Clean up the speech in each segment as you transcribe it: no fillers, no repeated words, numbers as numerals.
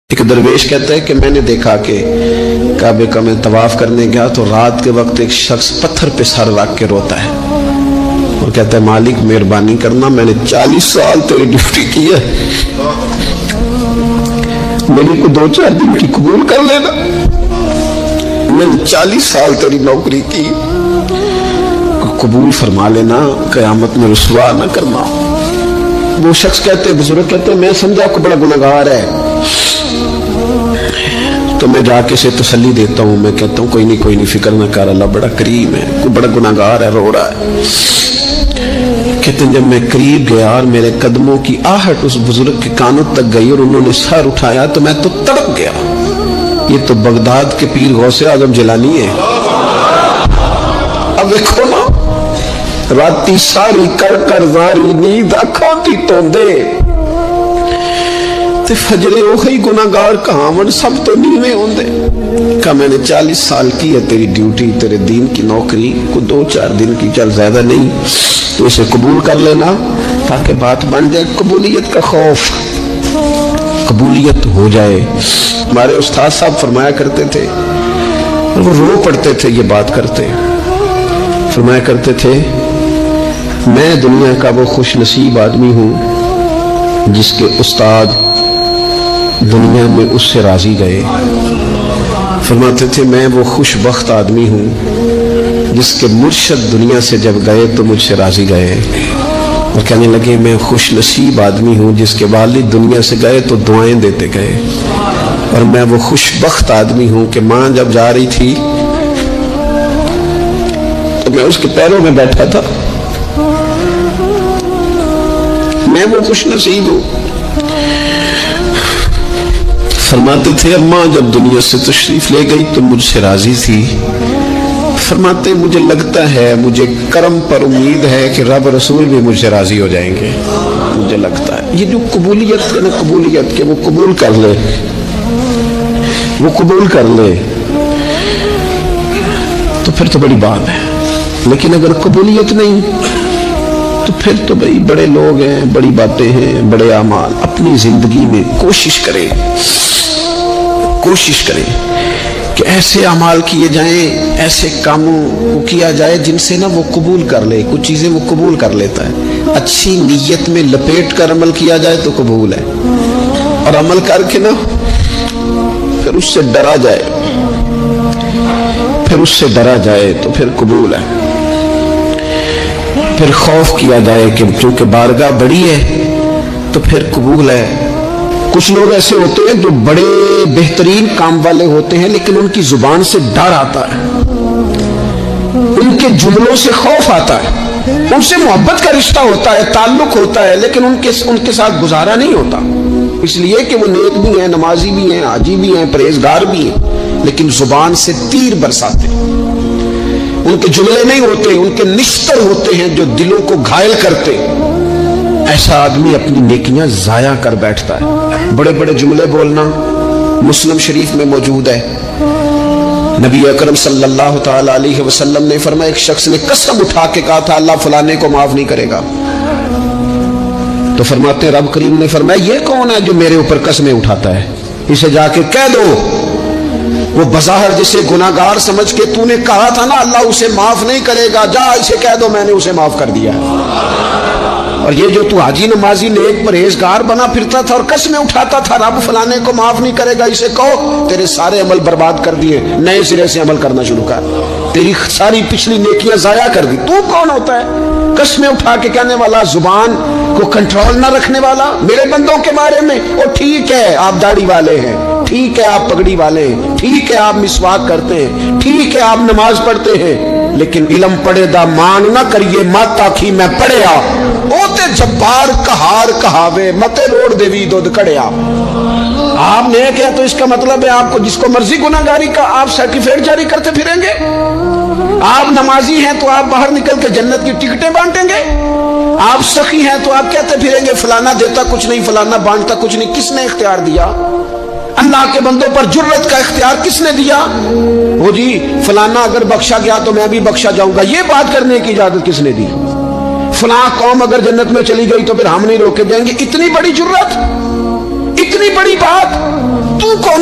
ایک درویش کہتا ہے کہ میں نے دیکھا کہ کعبے کا میں طواف کرنے گیا تو رات کے وقت ایک شخص پتھر پہ سر رکھ کے روتا ہے اور کہتا ہے مالک مہربانی کرنا، میں نے 40 سال تیری ڈیوٹی کی ہے، میری کو 2-4 دن کی قبول کر لینا، میں نے 40 سال تیری نوکری کی، قبول فرما لینا، قیامت میں رسوا نہ کرنا۔ وہ شخص کہتے بزرگ کہتے میں سمجھا کو بڑا گناہگار ہے، تو میں جا کے اسے تسلی دیتا ہوں، میں کہتا ہوں کوئی نہیں فکر نہ کر، اللہ بڑا کریم ہے، کوئی بڑا گناہگار ہے، رو رہا ہے۔ کہتے ہیں جب میں قریب گیا اور میرے قدموں کی آہٹ اس بزرگ کے کانوں تک گئی اور انہوں نے سر اٹھایا تو میں تو تڑپ گیا، یہ تو بغداد کے پیر غوث اعظم جیلانی ہے۔ اب دیکھو نا، راتی ساری کر زاری نیند اکھوں دی توندے تے فجرے وہی گناہگار کہاون سب تو نیویں ہوندے۔ کہا میں نے 40 سال کی ہے تیری ڈیوٹی، تیرے دین کی نوکری کو 2-4 دن کی، چل زیادہ نہیں، تو اسے قبول کر لینا تاکہ بات بن جائے۔ قبولیت کا خوف، قبولیت ہو جائے۔ ہمارے استاد صاحب فرمایا کرتے تھے اور وہ رو پڑتے تھے یہ بات کرتے، فرمایا کرتے تھے میں دنیا کا وہ خوش نصیب آدمی ہوں جس کے استاد دنیا میں اس سے راضی گئے۔ فرماتے تھے میں وہ خوش بخت آدمی ہوں جس کے مرشد دنیا سے جب گئے تو مجھ سے راضی گئے، اور کہنے لگے میں خوش نصیب آدمی ہوں جس کے والد دنیا سے گئے تو دعائیں دیتے گئے، اور میں وہ خوش بخت آدمی ہوں کہ ماں جب جا رہی تھی تو میں اس کے پیروں میں بیٹھا تھا، میں وہ خوش نصیب ہوں۔ فرماتے تھے اماں جب دنیا سے تشریف لے گئی تو مجھ سے راضی تھی، فرماتے مجھے لگتا ہے، مجھے کرم پر امید ہے کہ رب رسول بھی مجھ سے راضی ہو جائیں گے، مجھے لگتا ہے۔ یہ جو قبولیت ہے نا، قبولیت کہ وہ قبول کر لے، وہ قبول کر لے تو پھر تو بڑی بات ہے، لیکن اگر قبولیت نہیں تو پھر تو بھئی بڑے لوگ ہیں، بڑی باتیں ہیں، بڑے اعمال۔ اپنی زندگی میں کوشش کریں کہ ایسے اعمال کیے جائیں، ایسے کاموں کو کیا جائے جن سے نا وہ قبول کر لے، کچھ چیزیں وہ قبول کر لیتا ہے۔ اچھی نیت میں لپیٹ کر عمل کیا جائے تو قبول ہے، اور عمل کر کے نا پھر اس سے ڈرا جائے تو پھر قبول ہے۔ پھر خوف کیا جائے کہ چونکہ بارگاہ بڑی ہے تو پھر قبول ہے۔ کچھ لوگ ایسے ہوتے ہیں جو بڑے بہترین کام والے ہوتے ہیں لیکن ان کی زبان سے ڈر آتا ہے، ان کے جملوں سے خوف آتا ہے، ان سے محبت کا رشتہ ہوتا ہے، تعلق ہوتا ہے، لیکن ان کے ساتھ گزارا نہیں ہوتا، اس لیے کہ وہ نیک بھی ہیں، نمازی بھی ہیں، حاجی بھی ہیں، پرہیزگار بھی ہیں، لیکن زبان سے تیر برساتے ہیں، ان کے جملے نہیں ہوتے، ان کے نشتر ہوتے ہیں جو دلوں کو گھائل کرتے۔ ایسا آدمی اپنی نیکیاں ضائع کر بیٹھتا ہے۔ بڑے بڑے جملے بولنا مسلم شریف میں موجود ہے، نبی اکرم صلی اللہ تعالی علیہ وسلم نے فرمایا ایک شخص نے قسم اٹھا کے کہا تھا اللہ فلانے کو معاف نہیں کرے گا، تو فرماتے رب کریم نے فرمایا یہ کون ہے جو میرے اوپر قسمیں اٹھاتا ہے، اسے جا کے کہہ دو۔ وہ بظاہر جسے گناہگار سمجھ کے تو نے کہا تھا نا اللہ اسے معاف نہیں کرے گا، جا اسے کہہ دو میں نے اسے معاف کر دیا ہے۔ اور یہ جو تو حاجی نمازی نیک پرہیزگار بنا پھرتا تھا اور قسمیں اٹھاتا تھا رب فلانے کو معاف نہیں کرے گا، اسے کہو تیرے سارے عمل برباد کر دیے، نئے سرے سے عمل کرنا شروع کر، تیری ساری پچھلی نیکیاں ضائع کر دی۔ تو کون ہوتا ہے قسمیں اٹھا کے کہنے والا، زبان کو کنٹرول نہ رکھنے والا میرے بندوں کے بارے میں؟ اور ٹھیک ہے آپ داڑھی والے ہیں، ٹھیک ہے آپ پگڑی والے ہیں، ٹھیک ہے آپ مسواک کرتے ہیں، ٹھیک ہے آپ نماز پڑھتے ہیں، لیکن علم پڑھے دا مان نہ کریے مات آکھی میں پڑھیا، او تے جبار کہار کہاوے متے روڑ دیوی دودھ کڑیا۔ آپ نیک ہے تو اس کا مطلب ہے آپ کو جس کو مرضی گناہگاری کا آپ سرٹیفکیٹ جاری کرتے پھریں گے؟ آپ نمازی ہیں تو آپ باہر نکل کے جنت کی ٹکٹیں بانٹیں گے؟ آپ سخی ہیں تو آپ کہتے پھریں گے فلانا دیتا کچھ نہیں، فلانا بانٹتا کچھ نہیں؟ کس نے اختیار دیا؟ اللہ کے بندوں پر جرت کا اختیار کس نے دیا؟ وہ جی فلانا اگر بخشا گیا تو میں بھی بخشا جاؤں گا، یہ بات کرنے کی اجازت کس نے دی؟ فلاں قوم اگر جنت میں چلی گئی تو پھر ہم نہیں روکے جائیں گے؟ اتنی بڑی جرت، اتنی بڑی بات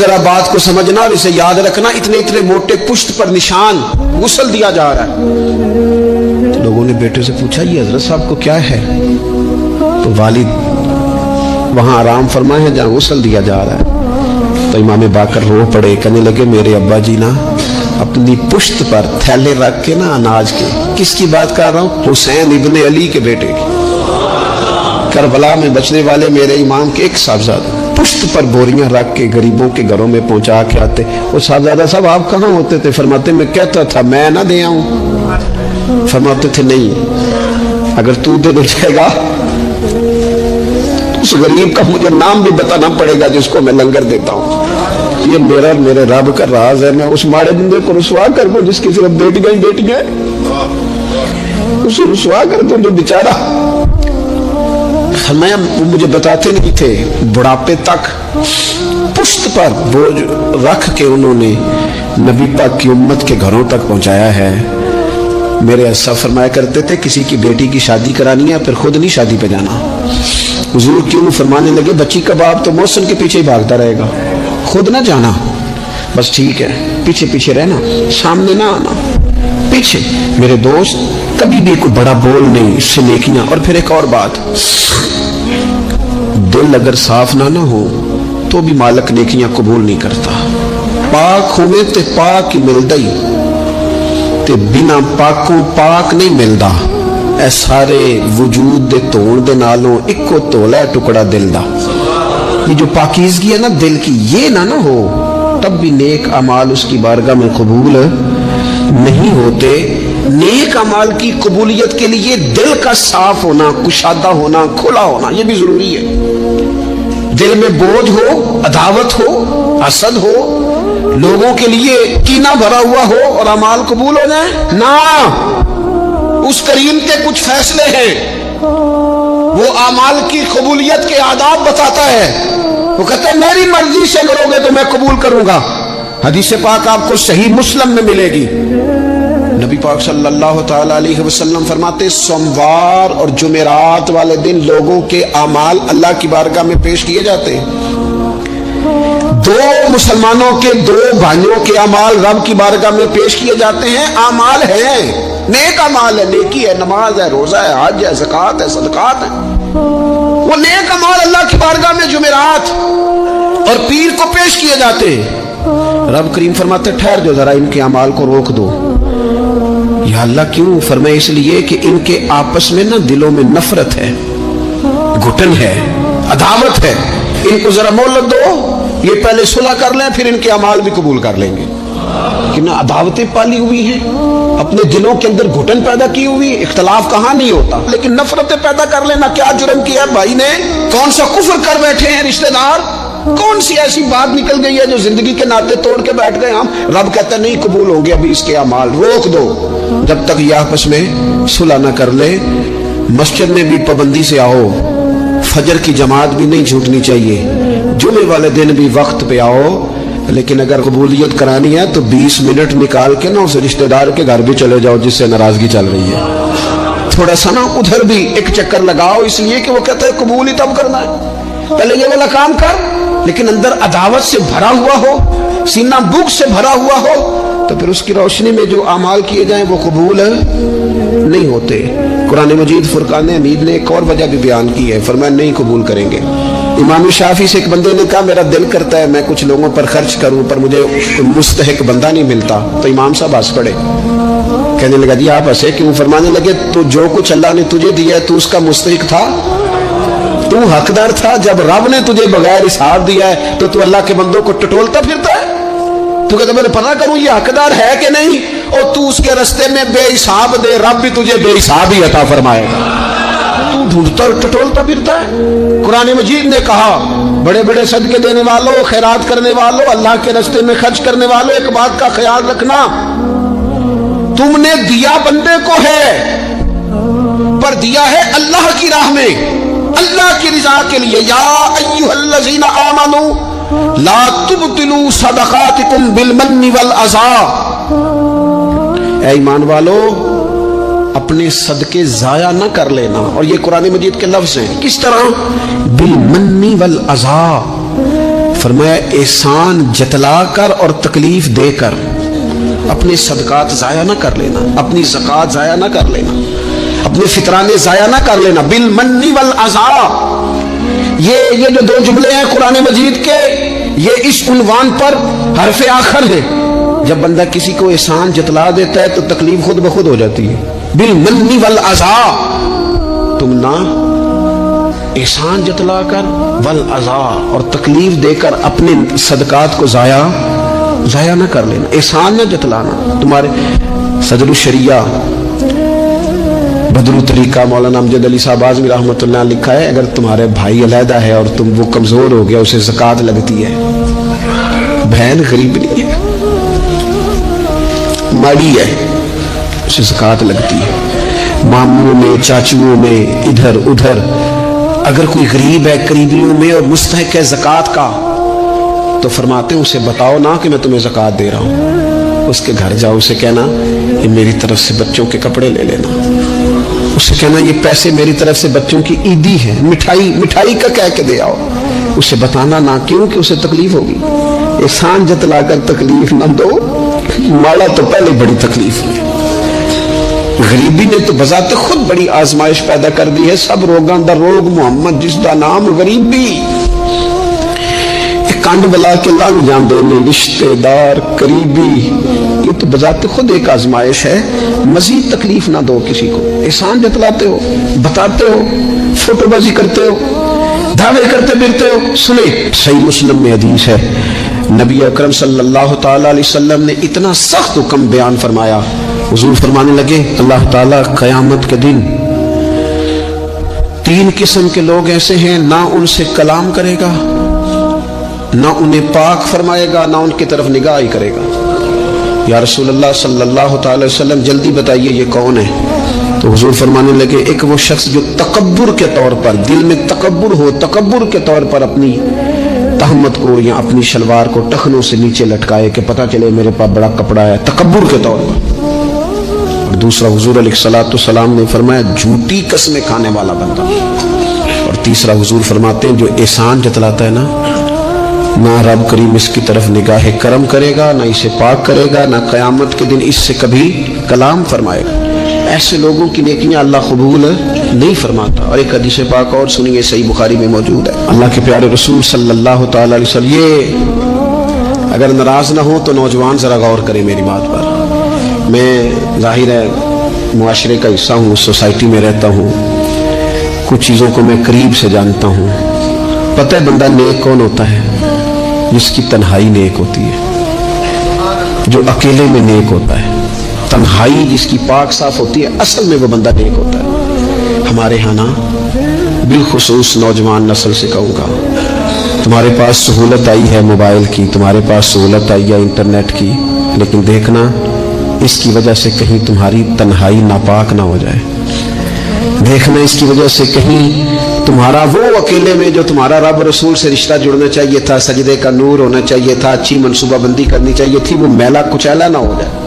ذرا بات کو سمجھنا اور اسے یاد رکھنا، اتنے اتنے موٹے پشت پر نشان، غسل دیا جا رہا ہے۔ تو لوگوں نے بیٹے سے پوچھا یہ حضرت صاحب کو کیا ہے؟ تو والد وہاں آرام فرمائے ہیں جہاں غسل دیا جا رہا ہے۔ تو امام باقر رو پڑے، کہنے لگے میرے ابا جی نا اپنی پشت پر تھیلے رکھ کے نا اناج کے، کس کی بات کر رہا ہوں؟ حسین ابن علی کے بیٹے کی، کربلا میں بچنے والے میرے امام کے ایک صاحبزادہ پشت پر بوریاں رکھ کے غریبوں کے گھروں میں پہنچا کے آتے۔ وہ صاحبزادہ صاحب آپ کہاں ہوتے تھے؟ فرماتے میں کہتا تھا میں نہ دے آؤں۔ فرماتے تھے نہیں، اگر تو دے جائے گا اس غریب کا مجھے نام بھی بتانا پڑے گا جس کو میں لنگر دیتا ہوں۔ یہ میرا میرے رب کا راز ہے، میں اس ماڑے بندے کو رسوا کر دوں جس کی صرف بیٹیاں اسے رسوا کر دوں جو بیچارہ۔ فرمایا وہ مجھے بتاتے نہیں تھے، بڑھاپے تک پشت پر بوجھ رکھ کے انہوں نے نبی پاک کی امت کے گھروں تک پہنچایا ہے۔ میرے اسا فرمایا کرتے تھے کسی کی بیٹی کی شادی کرانی ہے پھر خود نہیں شادی پہ جانا۔ حضور کیوں فرمانے لگے بچی کا باپ تو محسن کے پیچھے ہی بھاگتا رہے گا، خود نہ جانا، بس ٹھیک ہے پیچھے پیچھے رہنا، سامنے نہ آنا، پیچھے۔ میرے دوست کبھی بھی کوئی بڑا بول نہیں، اس سے نیکیاں۔ اور پھر ایک اور بات، دل اگر صاف نہ ہو تو بھی مالک نیکیاں قبول نہیں کرتا۔ پاک ہوئے تے پاک ہی ملدا ہی تے بنا پاکوں پاک نہیں ملدا۔ اے سارے وجود دے تون دے نالوں اکو تولا ہے ٹکڑا دل دا۔ یہ جو پاکیزگی ہے نا دل کی، یہ نہ ہو تب بھی نیک اعمال اس کی بارگاہ میں قبول نہیں ہوتے۔ نیک اعمال کی قبولیت کے لیے دل کا صاف ہونا، کشادہ ہونا، کھلا ہونا یہ بھی ضروری ہے۔ دل میں بوجھ ہو، عداوت ہو، حسد ہو، لوگوں کے لیے کینہ بھرا ہوا ہو اور اعمال قبول ہو جائیں نہ۔ اس کریم کے کچھ فیصلے ہیں، وہ اعمال کی قبولیت کے آداب بتاتا ہے۔ وہ کہتا ہے میری مرضی سے کرو گے تو میں قبول کروں گا۔ حدیث پاک آپ کو صحیح مسلم میں ملے گی۔ نبی پاک صلی اللہ تعالی علیہ وسلم فرماتے سوموار اور جمعرات والے دن لوگوں کے اعمال اللہ کی بارگاہ میں پیش کیے جاتے ہیں۔ دو مسلمانوں کے دو بھائیوں کے اعمال رب کی بارگاہ میں پیش کیے جاتے ہیں۔ اعمال ہیں، نیک اعمال ہے، نیکی ہے، نماز ہے، روزہ ہے، حج ہے، زکوٰۃ ہے، صدقات ہے۔ وہ نیک اعمال اللہ کی بارگاہ میں جمعرات اور پیر کو پیش کیے جاتے ہیں۔ رب کریم فرماتے ٹھہر جو ذرا ان کے اعمال کو روک دو۔ یا اللہ کیوں؟ فرمائے اس لیے کہ ان کے آپس میں نا دلوں میں نفرت ہے، گھٹن ہے، عداوت ہے۔ ان کو ذرا مہلت دو، یہ پہلے صلح کر لیں پھر ان کے اعمال بھی قبول کر لیں گے۔ کہ نہ عداوتیں پالی ہوئی ہیں، اپنے دلوں کے اندر گھٹن پیدا کی ہوئی، اختلاف کہاں نہیں ہوتا لیکن نفرتیں پیدا کر لینا۔ کیا جرم کیا بھائی نے؟ کون سا کفر کر بیٹھے ہیں رشتہ دار؟ کون سی ایسی بات نکل گئی ہے جو زندگی کے ناطے توڑ کے بیٹھ گئے ہم؟ رب کہتا ہے نہیں قبول ہوں گے ابھی اس کے اعمال، روک دو جب تک یہ آپس میں صلح نہ کر لے۔ مسجد میں بھی پابندی سے آؤ، فجر کی جماعت بھی نہیں چھوٹنی چاہیے، جمعے والے دن بھی وقت پہ آؤ، لیکن اگر قبولیت کرانی ہے تو 20 منٹ نکال کے نا اس رشتہ دار کے گھر بھی چلے جاؤ جس سے ناراضگی چل رہی ہے، تھوڑا سا نا ادھر بھی ایک چکر لگاؤ، اس لیے کہ وہ کہتا ہے قبول ہی تب کرنا ہے، پہلے یہ والا کام کر۔ لیکن اندر عداوت سے بھرا ہوا ہو، سینہ بھوک سے بھرا ہوا ہو تو پھر اس کی روشنی میں جو اعمال کیے جائیں وہ قبول نہیں ہوتے۔ قرآن مجید فرقان حمید نے ایک اور وجہ بھی بیان کی ہے، فرمایا نہیں قبول کریں گے۔ امام شافعی سے ایک بندے نے کہا میرا دل کرتا ہے میں کچھ لوگوں پر خرچ کروں پر مجھے مستحق بندہ نہیں ملتا، تو امام صاحب ہنس پڑے، کہنے لگا جی آپ ہنسے کیوں؟ فرمانے لگے تو جو کچھ اللہ نے تجھے دیا ہے تو اس کا مستحق تھا، تو حقدار تھا؟ جب رب نے تجھے بغیر حساب دیا ہے تو اللہ کے بندوں کو ٹٹولتا پھرتا ہے؟ تو کہتا میں نے پتہ کروں یہ حقدار ہے کہ نہیں، اور تو اس کے رستے میں بے حساب دے، رب بھی تجھے بے حساب ہی عطا فرمائے گا۔ تو ڈھونڈتا ٹٹولتا پھرتا ہے۔ قرآن مجید نے کہا بڑے بڑے صدقے دینے والوں، خیرات کرنے والوں، اللہ کے رستے میں خرچ کرنے والوں، ایک بات کا خیال رکھنا، تم نے دیا بندے کو ہے پر دیا ہے اللہ کی راہ میں، اللہ کی رضا کے لیے۔ یا ایھا الذین آمنوا لا تبطلوا صدقاتکم بالمن والاذی، اے ایمان والو اپنے صدقے ضائع نہ کر لینا۔ اور یہ قرآن مجید کے لفظ ہیں، کس طرح؟ بالمن والاذی، فرمایا احسان جتلا کر اور تکلیف دے کر اپنے صدقات ضائع نہ کر لینا، اپنی زکوٰۃ ضائع نہ کر لینا، اپنے فطرانے ضائع نہ کر لینا. بالمن والعذا، یہ جو دو جملے ہیں قرآن مجید کے، یہ اس عنوان پر حرف آخر ہے. جب بندہ کسی کو احسان جتلا دیتا ہے تو تکلیف خود بخود ہو جاتی ہے. بالمن والعذا، تم نہ احسان جتلا کر والعذا اور تکلیف دے کر اپنے صدقات کو ضائع نہ کر لینا، احسان نہ جتلانا. تمہارے صدر الشریعہ بدر طریقہ مولانا امجد علی صاحب اعظمی رحمۃ اللہ نے لکھا ہے، اگر تمہارے بھائی علیحدہ ہے اور وہ کمزور ہو گیا، اسے زکوٰۃ لگتی ہے. بہن غریب نہیں ہے، ماڑی ہے، اسے زکوٰۃ لگتی ہے. ماموں میں، چاچوؤں میں، ادھر ادھر اگر کوئی غریب ہے قریبیوں میں اور مستحق ہے زکوٰۃ کا، تو فرماتے ہیں اسے بتاؤ نہ کہ میں تمہیں زکوٰۃ دے رہا ہوں. اس کے گھر جاؤ، اسے کہنا یہ میری طرف سے بچوں کے کپڑے لے لینا، اسے کہنا یہ پیسے میری طرف سے بچوں کی عیدی ہے، مٹھائی کا کہہ کے دے آؤ. اسے بتانا نہ، کیوں کہ اسے تکلیف ہوگی. احسان جتلا کر تکلیف نہ دو، ماڑا تو پہلے بڑی تکلیف ہے. غریبی نے تو بذات خود بڑی آزمائش پیدا کر دی ہے. سب روگاں دا روگ محمد جس دا نام غریبی. کانڈ بلا کے لنگ جاندے نے رشتے دار قریبی، یہ تو بذات خود ایک آزمائش ہے. مزید تکلیف نہ دو کسی کو. احسان جتلاتے ہو، بتاتے ہو، فوٹو بازی کرتے ہو، دعوے کرتے پھرتے ہو. سنیں صحیح مسلم میں حدیث ہے، نبی اکرم صلی اللہ تعالی علیہ وسلم نے اتنا سخت حکم بیان فرمایا. حضور فرمانے لگے اللہ تعالیٰ قیامت کے دن 3 قسم کے لوگ ایسے ہیں، نہ ان سے کلام کرے گا، نہ انہیں پاک فرمائے گا، نہ ان کی طرف نگاہ ہی کرے گا. یا رسول اللہ صلی اللہ تعالی وسلم جلدی بتائیے یہ کون ہے؟ تو حضور فرمانے لگے ایک وہ شخص جو تکبر کے طور پر، دل میں تکبر ہو، تکبر کے طور پر اپنی تہمت کو یا اپنی شلوار کو ٹخنوں سے نیچے لٹکائے کہ پتہ چلے میرے پاس بڑا کپڑا ہے، تکبر کے طور پر. اور دوسرا حضور علیہ الصلوۃ والسلام نے فرمایا جھوٹی قسمیں کھانے والا بندہ. اور تیسرا حضور فرماتے ہیں جو احسان جتلاتا ہے نا، نہ رب کریم اس کی طرف نگاہ کرم کرے گا، نہ اسے پاک کرے گا، نہ قیامت کے دن اس سے کبھی کلام فرمائے گا. ایسے لوگوں کی نیکیاں اللہ قبول نہیں فرماتا. اور ایک حدیث پاک اور سنیے، صحیح بخاری میں موجود ہے. اللہ کے پیارے رسول صلی اللہ تعالی علیہ وسلم، یہ اگر ناراض نہ ہو تو نوجوان ذرا غور کریں میری بات پر. میں ظاہر ہے معاشرے کا حصہ ہوں، سوسائٹی میں رہتا ہوں، کچھ چیزوں کو میں قریب سے جانتا ہوں. پتہ ہے بندہ نیک کون ہوتا ہے؟ جس کی تنہائی نیک ہوتی ہے، جو اکیلے میں نیک ہوتا ہے. تنہائی جس کی پاک صاف ہوتی ہے، اصل میں وہ بندہ نیک ہوتا ہے. ہمارے ہاں نا بالخصوص نوجوان نسل سے کہوں گا، تمہارے پاس سہولت آئی ہے موبائل کی، تمہارے پاس سہولت آئی ہے انٹرنیٹ کی، لیکن دیکھنا اس کی وجہ سے کہیں تمہاری تنہائی ناپاک نہ ہو جائے. دیکھنا اس کی وجہ سے کہیں تمہارا وہ اکیلے میں جو تمہارا رب رسول سے رشتہ جڑنا چاہیے تھا، سجدے کا نور ہونا چاہیے تھا، اچھی منصوبہ بندی کرنی چاہیے تھی، وہ میلا کچیلا نہ ہو جائے.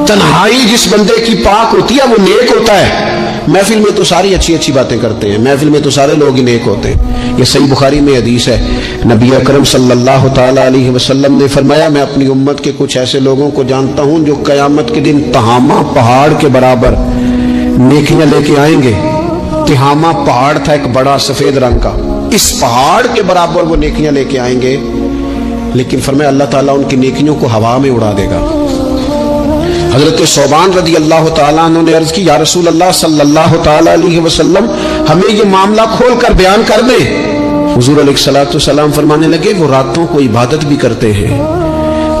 تنہائی جس بندے کی پاک ہوتی ہے وہ نیک ہوتا ہے. محفل میں تو ساری اچھی باتیں کرتے ہیں، محفل میں تو سارے لوگ ہی نیک ہوتے ہیں. یہ صحیح بخاری میں حدیث ہے، نبی اکرم صلی اللہ تعالی علیہ وسلم نے فرمایا میں اپنی امت کے کچھ ایسے لوگوں کو جانتا ہوں جو قیامت کے دن تہامہ پہاڑ کے برابر نیکیاں لے کے آئیں گے. تہامہ پہاڑ تھا ایک بڑا سفید رنگ کا، اس پہاڑ کے برابر وہ نیکیاں لے کے آئیں گے، لیکن فرمایا اللہ تعالیٰ ان کی نیکیوں کو ہوا میں اڑا دے گا. حضرت ثوبان رضی اللہ تعالیٰ عنہ نے عرض کی یا رسول اللہ صلی اللہ تعالیٰ علیہ وسلم ہمیں یہ معاملہ کھول کر بیان کر دیں. حضور علیہ الصلوۃ والسلام فرمانے لگے وہ راتوں کو عبادت بھی کرتے ہیں،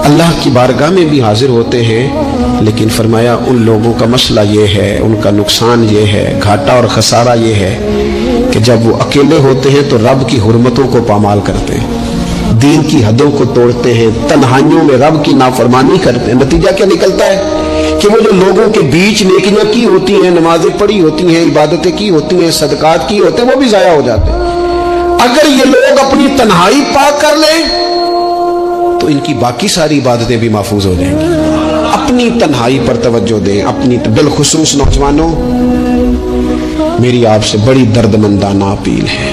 اللہ کی بارگاہ میں بھی حاضر ہوتے ہیں، لیکن فرمایا ان لوگوں کا مسئلہ یہ ہے، ان کا نقصان یہ ہے، گھاٹا اور خسارہ یہ ہے کہ جب وہ اکیلے ہوتے ہیں تو رب کی حرمتوں کو پامال کرتے ہیں، دین کی حدوں کو توڑتے ہیں، تنہائیوں میں رب کی نافرمانی کرتے ہیں. نتیجہ کیا نکلتا ہے کہ وہ جو لوگوں کے بیچ نیکیاں کی ہوتی ہیں، نمازیں پڑھی ہوتی ہیں، عبادتیں کی ہوتی ہیں، صدقات کی ہوتے ہیں، وہ بھی ضائع ہو جاتے ہیں. اگر یہ لوگ اپنی تنہائی پاک کر لیں تو ان کی باقی ساری عبادتیں بھی محفوظ ہو جائیں گی. اپنی تنہائی پر توجہ دیں. اپنی بالخصوص نوجوانوں، میری آپ سے بڑی دردمندانہ اپیل ہے،